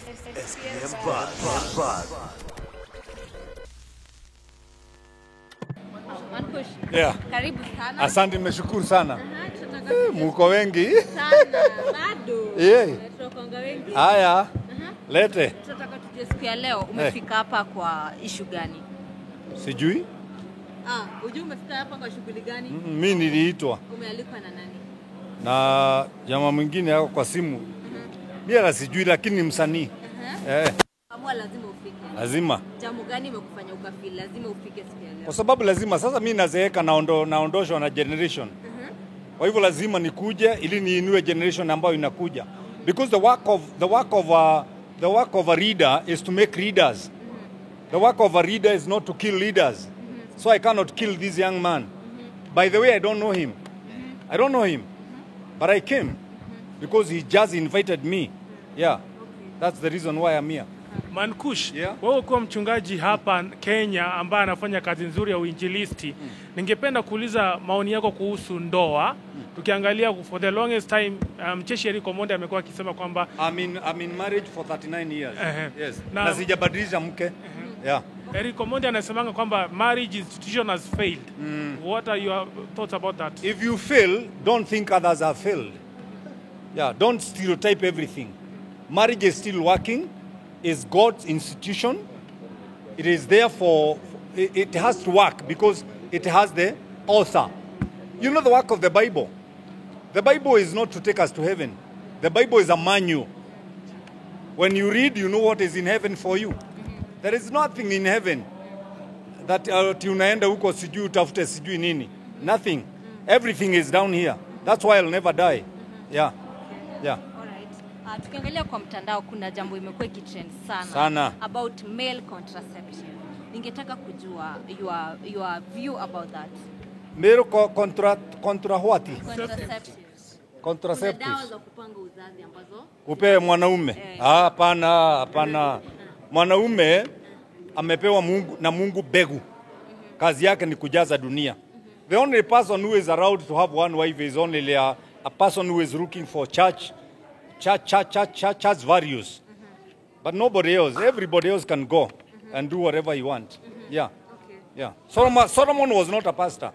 SPM Buzz. Mankush. Yeah. Karibu sana. Asante, nimeshukuru sana. Muko wengi? Sana. Bado. Yeah. Tunakonga wengi. Haya. Lete. Tunataka tujue siku ya leo umefika hapa kwa issue gani? Sijui. Ujue umefika hapa kwa shughuli gani? Mimi niliitwa. Umealikwa na nani? Na jamaa mwingine yako kwa simu. Mimi sijui lakini ni msanii. Amua lazima ufike. Lazima. Jambo gani imekufanya ukafeel lazima ufike siku ya leo? Kwa sababu lazima sasa mimi nazeeka naondoshwa na generation. Kwa hivyo lazima nikuje ili niinue generation ambayo inakuja. Because the work of a reader is to make readers. The work of a reader is not to kill leaders. So I cannot kill this young man. By the way, I don't know him. I don't know him. But I came because he just invited me. Yeah. That's the reason why I'm here. Mankush, Yeah. wewe uko mchungaji hapa Kenya ambaye anafanya kazi nzuri ya uinjilisti. Ningependa kuuliza maoni yako kuhusu ndoa. Tukiangalia for the longest time Mcheshi Eric Omondi amekuwa akisema kwamba I'm in marriage for 39 years. Yes. Na sijabadilisha mke. Yeah. Eric Omondi anasemanga kwamba marriage institution has failed. What are your thoughts about that? If you fail, don't think others have failed. Yeah, don't stereotype everything. Marriage is still working. It's God's institution. It is there it has to work because it has the author. You know the work of the Bible. The Bible is not to take us to heaven. The Bible is a manual. When you read, you know what is in heaven for you. There is nothing in heaven that unaenda huko sijui utafute sijui nini. Nothing. Everything is down here. That's why I'll never die. Yeah. Yeah. Alright. Tukiangalia kwa mtandao kuna jambo imekuwa ikitrend Sana. about male contraception. Ningetaka kujua your view about that. Male contra what? Contraceptives. Kuna Contraceptives. dawa za kupanga uzazi ambazo Upewe mwanaume. Hapana. Mwanaume amepewa Mungu begu. Kazi yake ni kujaza dunia. The only person who is allowed to have one wife is only a person who is looking for church values. But nobody else. Everybody else can go and do whatever he wants. Yeah. Okay. Yeah. Solomon was not a pastor.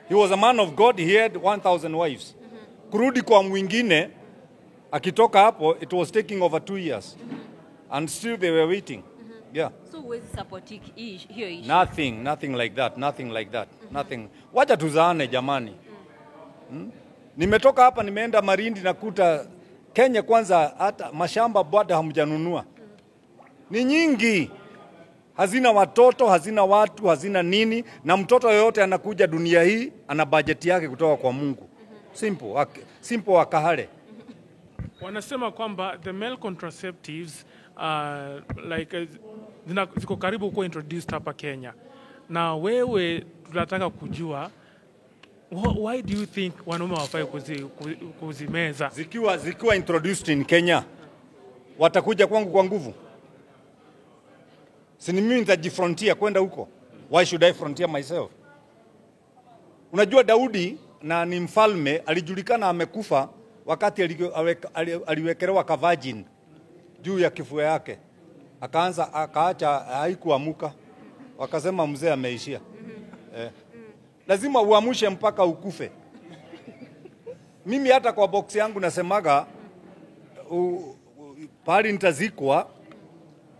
He was a man of God. He had 1,000 wives. Kurudi kwa mwingine, akitoka hapo, it was taking over 2 years. And still they were waiting. Yeah. So huwezi support hiyo issue? Nothing like that. Nothing. Wacha tuzaane jamani. Nimetoka hapa nimeenda Marindi nakuta Kenya kwanza hata mashamba bado hamjanunua. Ni nyingi. Hazina watoto, hazina watu, hazina nini, na mtoto yoyote anakuja dunia hii ana budget yake kutoka kwa Mungu. Simple wakahale. Wanasema kwamba the male contraceptives ziko karibu kuwa introduced hapa Kenya. Na wewe tunataka kujua why do you think wanaume hawafai kuzimeza? Zikiwa introduced in Kenya, watakuja kwangu kwa nguvu. Si mimi nitajifrontia kwenda huko. Why should I frontier myself? Unajua Daudi na ni mfalme alijulikana amekufa wakati aliwekelewa ka virgin juu ya kifua yake. Akaacha haikuamuka. Wakasema mzee ameishia. Lazima uamushe mpaka ukufe. Mimi hata kwa box yangu nasemaga pahali nitazikwa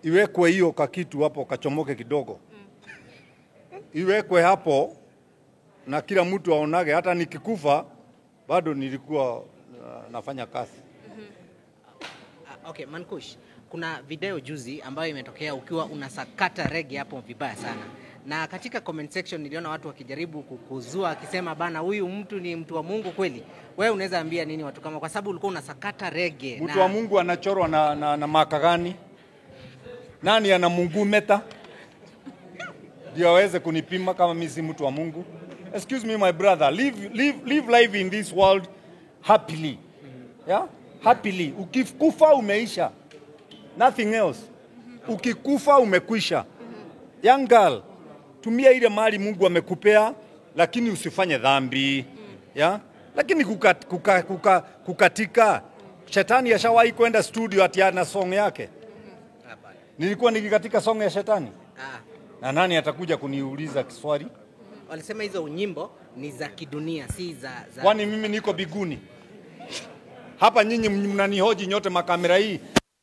iwekwe hiyo kakitu hapo kachomoke kidogo. Iwekwe hapo na kila mtu aonage hata nikikufa bado nilikuwa nafanya kazi. Okay, Mankush, kuna video juzi ambayo imetokea ukiwa unasakata reggae hapo vibaya sana. Na katika comment section niliona watu wakijaribu kukuzua akisema bana huyu mtu ni mtu wa Mungu kweli. Wewe unaweza ambia nini watu kama kwa sababu ulikuwa unasakata reggae? Mtu wa Mungu anachorwa na maka gani? Nani ana Mungu meta? Ndio aweze kunipima kama mimi si mtu wa Mungu. Excuse me my brother, live life in this world happily. Yeah? Happily. Ukikufa umeisha. Nothing else. Ukikufa umekwisha. Young girl, tumia ile mali Mungu amekupea lakini usifanye dhambi. Yeah? Lakini kukatika shetani ashawahi kwenda studio ati ana song yake. Nilikuwa katika song ya shetani. Ah, Na nani atakuja kuniuliza kiswali? walisema hizo nyimbo ni za kidunia, si za Kwani mimi niko biguni? Hapa nyinyi mnanihoji nyote makamera hii.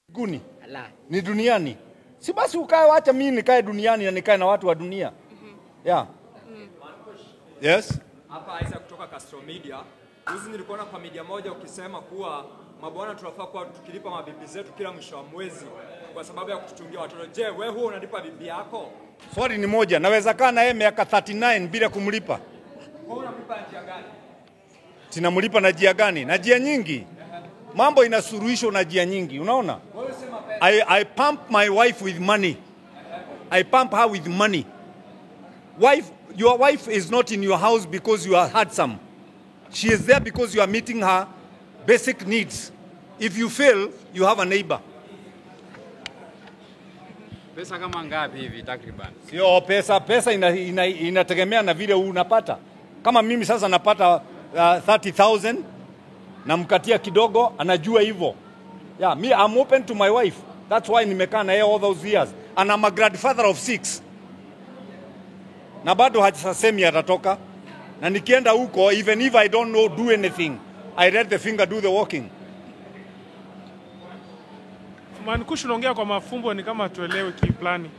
Biguni la. ni duniani. Si basi ukae, wacha mimi nikae duniani na nikae na watu wa dunia. Yeah. Yes. Hapa Isaac kutoka Castro Media. Juzi nilikuona kwa media moja ukisema kuwa mabwana tunafaa kuwa tukilipa mabibi zetu kila mwisho wa mwezi kwa sababu ya kutuchungia watoto. Je, wewe huo unalipa bibi yako? Swali ni moja, naweza kaa na yeye miaka 39 bila kumlipa? Wewe unamlipa njia gani? Tinamlipa na njia gani? Na njia nyingi. Mambo inasuluhishwa na njia nyingi, unaona? Wewe sema pesa. I pump my wife with money. I pump her with money. Your wife is not in your house because you are handsome. She is there because you are meeting her basic needs. If you fail, you have a neighbor. Pesa kama ngapi hivi takriban? Sio pesa inategemea na vile unapata. Kama mimi sasa napata 30,000 na mkatia kidogo, anajua hivyo. Yeah, me I'm open to my wife. That's why nimekaa na yeye all those years. And I'm a grandfather of 6. Na bado hajasemi atatoka. Na nikienda huko, even if I don't know do anything, I let the finger do the walking. Mankush, unaongea kwa mafumbo ni kama tuelewe kiplani.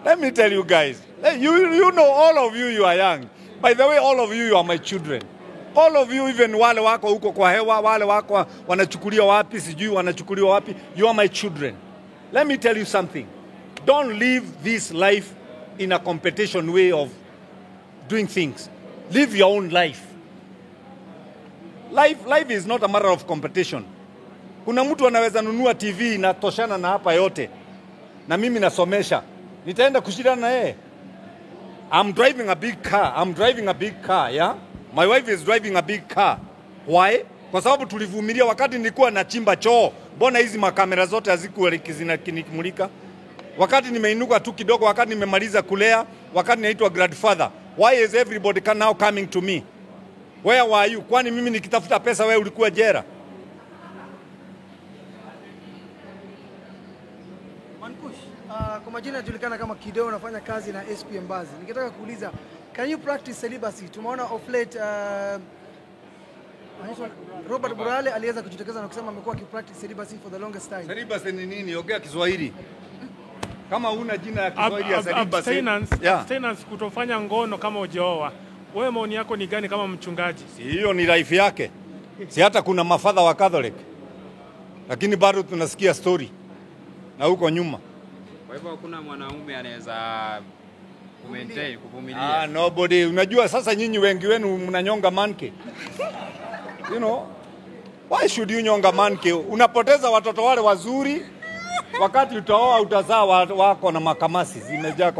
Let me tell you guys, you know all of you are young. By the way, all of you are my children. All of you, even wale wako huko kwa hewa, wale wako wanachukuliwa wapi, sijui wanachukuliwa wapi, you are my children. Let me tell you something. Don't live this life in a competition way of doing things. Live your own life. Life is not a matter of competition. Kuna mtu anaweza nunua TV inatoshana na hapa yote, na mimi nasomesha. Nitaenda kushindana na yeye? I'm driving a big car, yeah? My wife is driving a big car. Why? Kwa sababu tulivumilia wakati nilikuwa nachimba choo. Mbona hizi makamera zote hazikuwa zikinimulika? Wakati nimeinuka tu kidogo, wakati nimemaliza kulea, wakati naitwa grandfather. Why is everybody now coming to me? Where were you? Kwani mimi nikitafuta pesa wewe ulikuwa jera? Mankush, kwa majina yajulikana kama Kideo, unafanya kazi na SP Mbazi. Ningetaka kuuliza, can you practice celibacy? Tumeona of late Robert Burale aliweza kujitokeza na kusema amekuwa akipractice celibacy for the longest time. Celibacy ni nini? Ongea Kiswahili. Kama una jina ya Kiswahili ya celibacy. Abstinence, kutofanya ngono kama hujaoa. Wewe maoni yako ni gani kama mchungaji? Si hiyo ni life yake. Si hata kuna mafadha wa Catholic. Lakini bado tunasikia story na huko nyuma. Kwa hivyo hakuna mwanaume anaweza kuvumilia. Nobody. Unajua sasa nyinyi wengi wenu mnanyonga manke. You know, why should you nyonga manke? Unapoteza watoto wale wazuri, wakati utaoa utazaa wako na makamasi zimejaa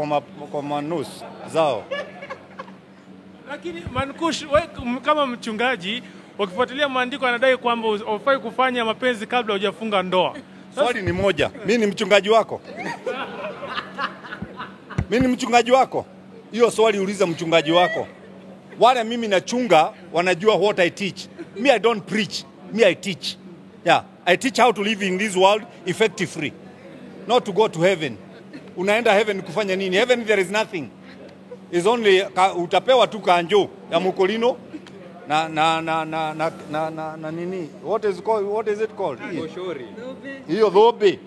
kwa manus zao. Lakini Mankush, kama mchungaji, ukifuatilia maandiko anadai kwamba hufai kufanya mapenzi kabla hujafunga ndoa. Swali ni moja. Mimi ni mchungaji wako? Mimi ni mchungaji wako? Hiyo swali uliza mchungaji wako. Wale mimi nachunga wanajua what I teach. Me I don't preach. Me I teach. Yeah, I teach how to live in this world effectively. Not to go to heaven. Unaenda heaven kufanya nini? Heaven there is nothing. Is only utapewa tu kanjo ya mukolino na nini? What is it called? Boshori. Hiyo dhobe.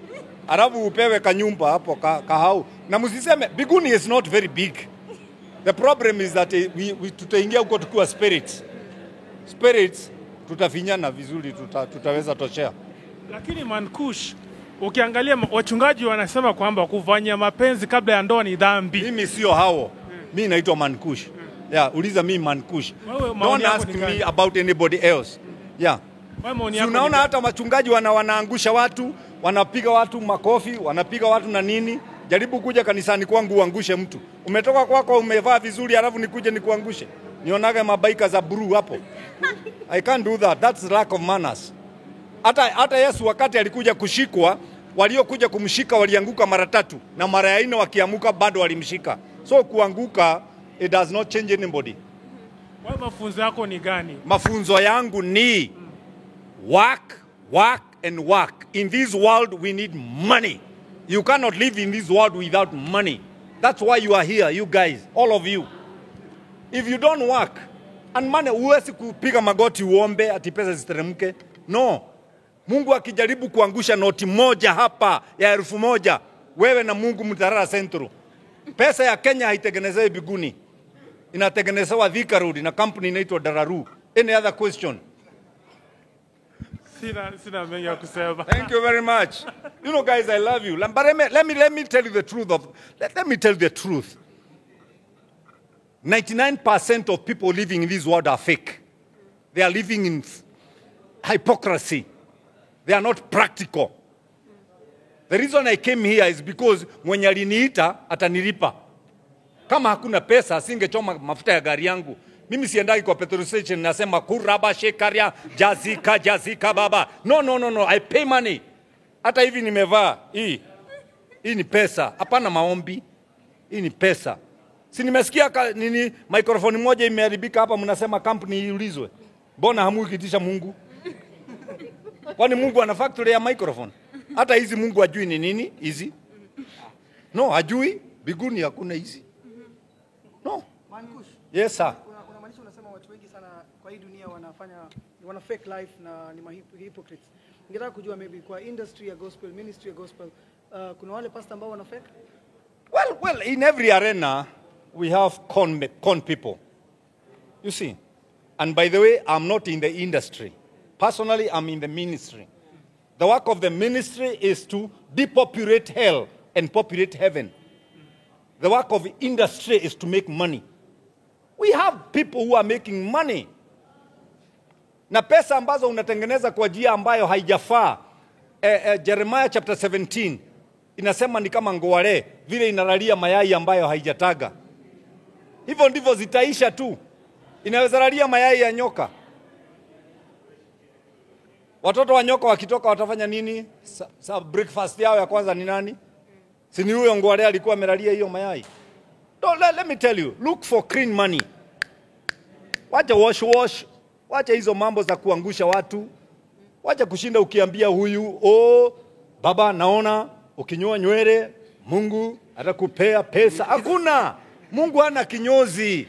Alafu upewe kanyumba hapo kahau. Na msiseme biguni is not very big. The problem is that we tutaingia huko tukiwa spirits. Spirits tutafinyana vizuri, tutaweza toshea. Lakini Mankush, ukiangalia wachungaji wanasema kwamba kufanya mapenzi kabla ya ndoa ni dhambi. Mimi sio hao. Mimi naitwa Mankush. Yeah, uliza mimi Mankush. Don't ask me about anybody else. Yeah. Unaona hata wachungaji wanaangusha watu, wanapiga watu makofi, wanapiga watu na nini? Jaribu kuja kanisani kwangu uangushe mtu. Umetoka kwako umevaa vizuri alafu nikuje nikuangushe. Nionaga mabaika za blue hapo. I can't do that. That's lack of manners. Hata Yesu wakati alikuja kushikwa, waliokuja kumshika walianguka mara 3 na mara ya 4 wakiamuka bado walimshika. So kuanguka, it does not change anybody. Wewe mafunzo yako ni gani? Mafunzo yangu ni work and work. In this world, we need money. You cannot live in this world without money. That's why you are here, you guys, all of you. If you don't work, and money, huwezi kupiga magoti uombe ati pesa ziteremke. No. Mungu akijaribu kuangusha noti moja hapa ya 1,000, wewe na Mungu mtarara sentro. Pesa ya Kenya haitengenezewi biguni. Inatengenezewa Thika Road na kampuni inaitwa Dararu. Any other question? Sina mengi ya kusema. Thank you very much. You know, guys, I love you. But let me tell you the truth let me tell you the truth. 99% of people living in this world are fake. They are living in hypocrisy. They are not practical. The reason I came here is because mwenye aliniita atanilipa. Kama hakuna pesa singechoma mafuta ya gari yangu. Mimi siendagi kwa petrol station nasema kuraba shekaria jazika baba. No. I pay money. Hata hivi nimevaa hii. Hii ni pesa. Hapana maombi. Hii ni pesa. Si nimesikia nini microphone moja imeharibika hapa mnasema company iulizwe. Mbona hamuikitisha Mungu? Kwani Mungu ana factory ya microphone? Hata hizi Mungu ajui ni nini hizi? No, hajui. Biguni hakuna hizi. No. Mankush. Yes sir. Kuna maanisha unasema watu wengi sana kwa hii dunia wana fake life na ni hypocrites. Ningetaka kujua maybe kwa industry ya gospel, ministry ya gospel, kuna wale pastor ambao wana fake? Well, in every arena we have con people. You see. And by the way, I'm not in the industry. Personally, I'm in the ministry. The work of the ministry is to depopulate hell and populate heaven. The work of the industry is to make money. We have people who are making money. Na pesa ambazo unatengeneza kwa njia ambayo haijafaa. Jeremiah chapter 17 inasema ni kama ngoware vile inalalia mayai ambayo haijataga. Hivyo ndivyo zitaisha tu. Inaweza lalia mayai ya nyoka. Watoto wa nyoka wakitoka watafanya nini? Breakfast yao ya kwanza ni nani? Si ni huyo ngoware alikuwa amelalia hiyo mayai. Let me tell you, look for clean money. Wacha wash. Wacha hizo mambo za kuangusha watu. Wacha kushinda ukiambia huyu, baba naona ukinyoa nywele Mungu atakupea pesa. Hakuna. Mungu hana kinyozi.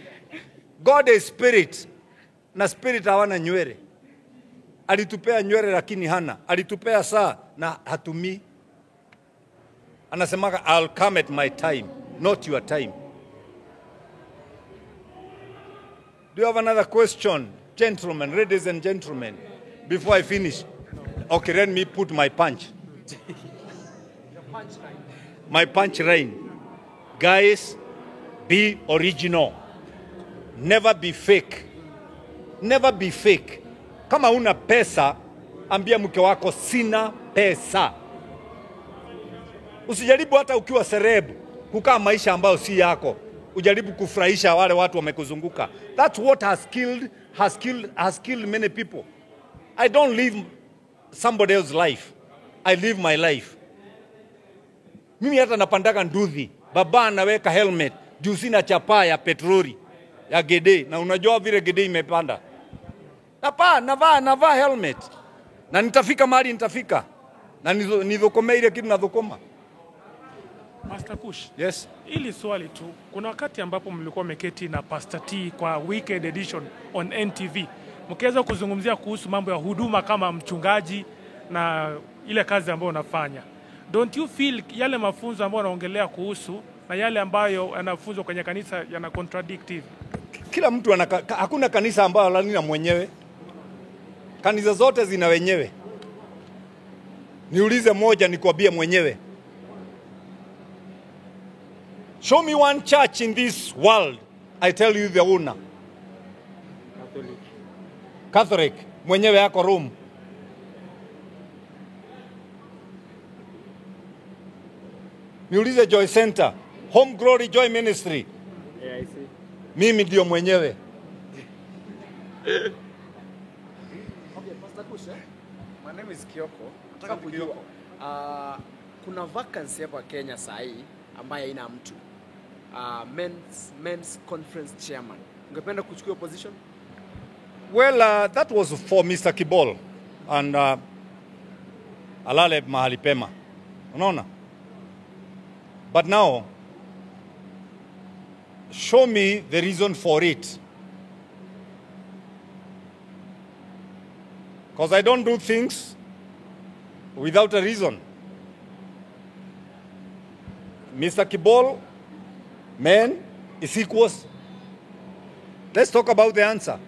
God is spirit. Na spirit hawana nywele. Alitupea nywele lakini hana. Alitupea saa na hatumi. Anasemaga I'll come at my time, not your time. Do you have another question? Gentlemen, ladies and gentlemen, before I finish. Okay, let me put my punch. My punch line. Guys, be original. Never be fake. Never be fake. Kama una pesa, ambia mke wako sina pesa. Usijaribu hata ukiwa serebu kukaa maisha ambayo si yako. Ujaribu kufurahisha wale watu wamekuzunguka. That's what has killed many people. I don't live somebody else's life. I live my life. Mimi hata napandaka nduthi. Baba anaweka helmet. Juu sina chapa ya petroli ya gede. Na unajua vile gede imepanda. Navaa helmet. Na nitafika mahali nitafika. Na nidhokome ile kitu nadhokoma. Pastor Kush. Yes. Ili swali tu, kuna wakati ambapo mlikuwa meketi na Pastor T kwa Weekend Edition on NTV. Mkiweza kuzungumzia kuhusu mambo ya huduma kama mchungaji na ile kazi ambayo unafanya. Don't you feel yale mafunzo ambayo unaongelea kuhusu na yale ambayo yanafunzwa kwenye kanisa yana contradictive? Kila mtu hakuna kanisa ambayo halina mwenyewe. Kanisa zote zina wenyewe. Niulize moja nikwambie mwenyewe. Show me one church in this world. I tell you the owner. Catholic. Mwenyewe yako Rome. Niulize Joy Center. Home Glory Joy Ministry. Yeah, I see. Mimi ndio mwenyewe. Okay, Pastor Kush, my name is Kioko. Nataka kujua kuna vacancy hapa Kenya sahi ambaye haina mtu. Men's conference chairman. Ungependa kuchukua position? Well, that was for Mr. Kibol. And alale mahali pema. Unaona? But now, show me the reason for it. Because I don't do things without a reason. Mr. Kibol, man is equals. Let's talk about the answer,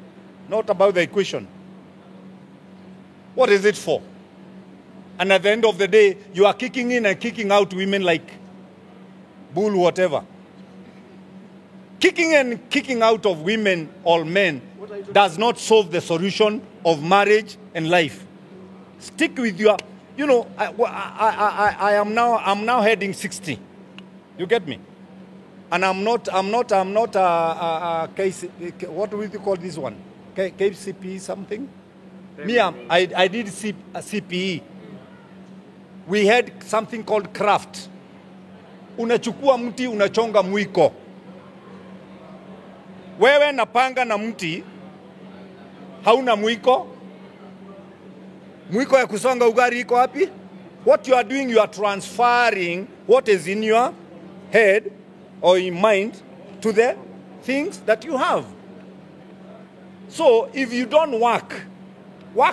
not about the equation. What is it for? And at the end of the day, you are kicking in and kicking out women like bull whatever. Kicking in and kicking out of women or men does not solve the solution of marriage and life. Stick with your, you know, I'm now heading 60. You get me? And I'm not a case, what do we call this one? KCP something? Me, I did a CPE. We had something called craft. Unachukua mti, unachonga mwiko. Wewe napanga na mti, hauna mwiko. Mwiko ya kusonga ugari iko wapi? What you are doing, you are transferring what is in your head or in mind to the things that you have. So if you don't work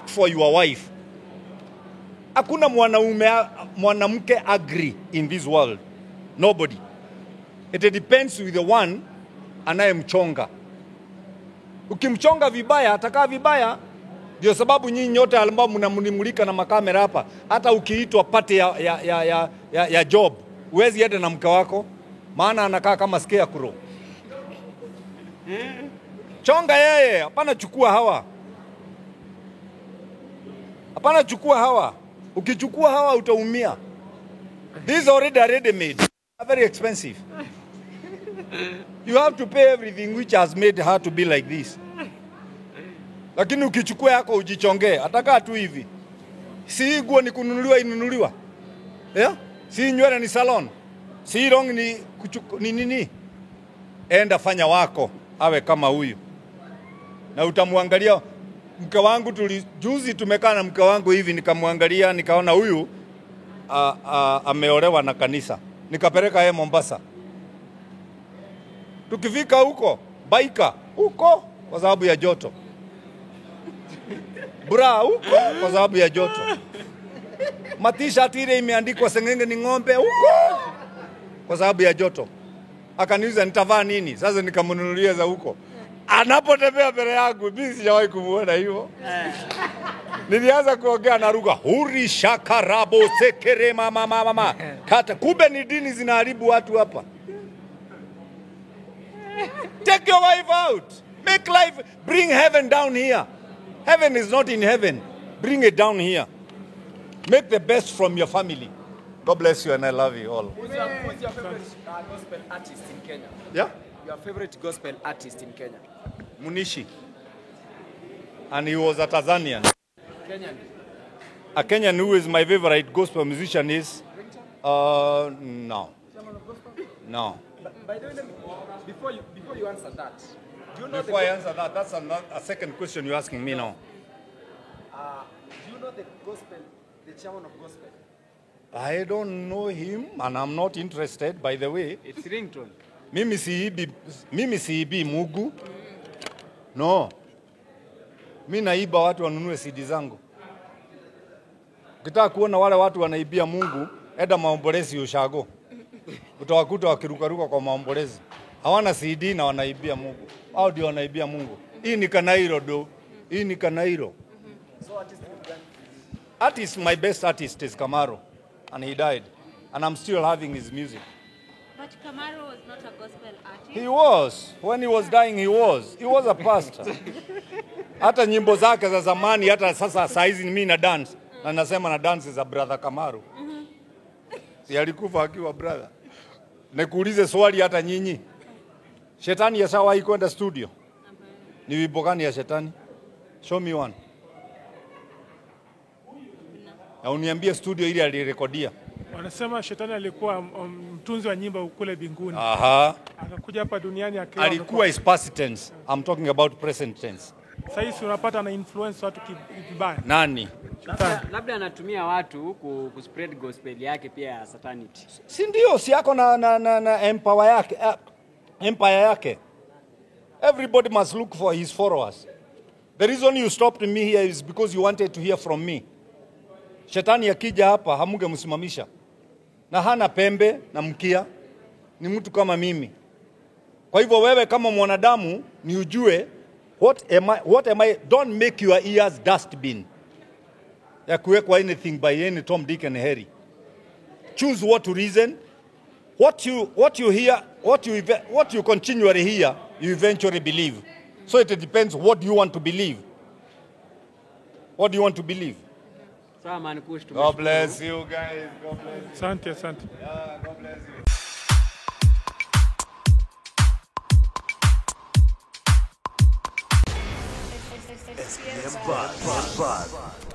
for your wife. Hakuna mwanamke agree in this world. Nobody. It depends with the one anayemchonga. Ukimchonga vibaya, atakaa vibaya. Ndio sababu nyinyi nyote ambao mnamulika na makamera hapa, hata ukiitwa pate ya job, huwezi enda na mke wako, maana anakaa kama scarecrow. Chonga yeye, hapana chukua hawa. Hapana chukua hawa. Ukichukua hawa utaumia. These already ready made. Are very expensive. You have to pay everything which has made her to be like this. Lakini ukichukua yako ujichongee, atakaa tu hivi. Si nguo ni kununuliwa inunuliwa. Yeah? Si nywele ni salon. Si rong ni nini? Enda fanya wako awe kama huyu. Na utamwangalia mke wangu juzi tumekaa na mke wangu hivi nikamwangalia nikaona huyu ameolewa na kanisa. Nikapeleka yeye Mombasa. Tukifika huko, baika huko kwa sababu ya joto. Bra huko kwa sababu ya joto. Matisha ile imeandikwa Sengenge ni ng'ombe huko kwa sababu ya joto. Akaniuliza nitavaa nini? Sasa nikamnunulia za huko. Anapotembea mbele yangu, mimi sijawahi kumuona hivyo. Nilianza kuongea na lugha huri shakarabo sekere mama. Kata kumbe ni dini zinaharibu watu hapa. Take your wife out. Make life, bring heaven down here. Heaven is not in heaven. Bring it down here. Make the best from your family. God bless you and I love you all. Who's your favorite gospel artist in Kenya? Yeah? Your favorite gospel artist in Kenya? Munishi. And he was a Tanzanian. Kenyan. A Kenyan who is my favorite gospel musician is... no. No. By the way, before you answer that, do you know Before I answer that, that's a second question you're asking me now. Do you know the gospel, the chairman of gospel? I don't know him and I'm not interested, by the way. It's ringtone. Mimi siibi Mungu. No. Mimi naiba watu wanunue CD zangu. Ukitaka kuona wale watu wanaibia Mungu, enda maombolezi ushago. Utawakuta wakirukaruka kwa maombolezi. Hawana CD na wanaibia Mungu. Hao ndio wanaibia Mungu. Hii ni Kanairo do. Hii ni Kanairo. So my best artist is Kamaro. And he died. And I'm still having his music. But Kamaro was not a gospel artist. He was. When he was dying, he was. He was a pastor. Hata nyimbo zake za zamani, hata sasa saizi mimi na dance. Na nasema na dance za brother Kamaro. Si alikufa akiwa brother. Nikuulize swali hata nyinyi. Shetani yashawahi kwenda studio? Ni wimbo gani ya shetani? Show me one. Na uniambie studio ile alirekodia. Wanasema shetani alikuwa mtunzi wa nyimbo kule mbinguni. Aha. Akakuja hapa duniani akiwa alikuwa is past tense. I'm talking about present tense. Sasa unapata na influence watu vibaya. Nani? Labda anatumia watu kuspread gospel yake pia ya satanity. Si ndio, si yako na empire yake, empire yake. Everybody must look for his followers. The reason you stopped me here is because you wanted to hear from me. Shetani akija hapa hamungemsimamisha. Na hana pembe na mkia, ni mtu kama mimi. Kwa hivyo wewe kama mwanadamu ni ujue what am I, don't make your ears dustbin. Ya kuwekwa anything by any Tom, Dick and Harry. Choose what to reason. What you hear, what you continually hear, you eventually believe. So it depends what do you want to believe. What do you want to believe? God bless you guys. God bless you. Asante, asante. Yeah, God bless you. SPM Buzz.